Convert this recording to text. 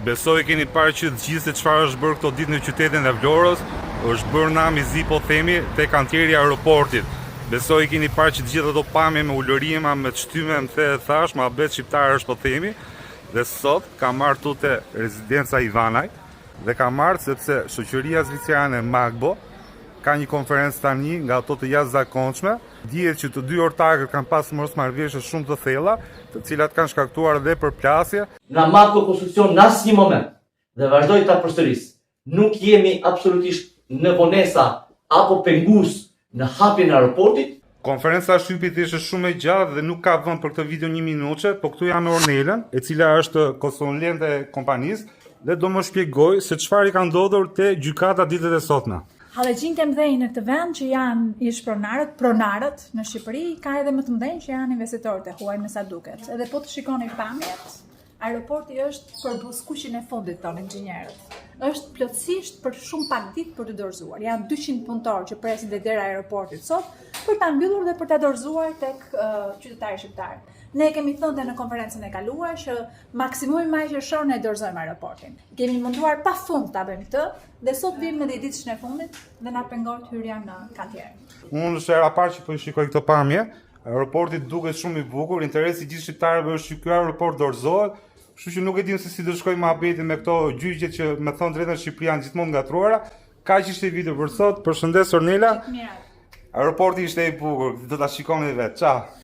Besoj keni parë që të gjithë se çfarë është bërë këto ditë në qytetin e Vlorës, është bërë namizi po themi te kantieri i aeroportit. Besoj keni parë që të gjithë ato pamje me ulërima, me shtyme, më the thash, ma bet shqiptar është po themi. Dhe sot kam marrë tu te rezidenca Ivanaj dhe kam marrë sepse shoqëria zvicerane Magbo ka një konferencë tani nga ato të jashtëzakonshme. Dihet që të dy ortakët kanë pasur mosmarrëveshje shumë të thella, të cilat kanë shkaktuar edhe përplasje. Nga Magbo Konstruksion në asnjë moment dhe vazhdoj ta përsëris, nuk jemi absolutisht në vonesa apo pengus në hapjen e aeroportit. Konferenca shtypit ishte shumë e gjatë dhe nuk ka vend për këtë video 1 minutë, po këtu jam me Ornelën, e cila është konsulente e kompanisë dhe do më shpjegoj se çfarë i ka ndodhur te gjykata ditët e sotme. Hallëxhinjtë e mëdhenj në këtë vend që janë ish pronarët në Shqipëri, ka edhe më të mëdhenj që janë investitorët e huaj me sa duket. Edhe po të shikoni pamjet, aeroporti është për buzëkuqin e fundit tonë inxhinierët. Është plotësisht për shumë pak ditë për të dorëzuar. Janë 200 punëtorë që presin te dera e aeroportit sot për ta mbyllur dhe për ta dorëzuar tek qytetarët shqiptar. Ne kemi thënë në konferencën e kaluar që maksimumi maj qershor ne dorëzojmë aeroportin. Kemi munduar pafund ta bëjmë këtë dhe sot vim në ditëshën e fundit dhe na pengon hyrja në kantier. Unë është era parë që po shikoj këtë pamje. Aeroporti duket shumë i bukur, interesi i gjithë shqiptarëve është që ky aeroport dorëzohet. Kështu që nuk e dim se si do shkojë mohabeti me këto gjyqjet që me thënë drejtën Shqipëria janë gjithmonë ngatruara. Kaq ishte video për sot. Përshëndes Ornela. Aeroporti ishte i bukur, do ta shikoni vetë. Ciao.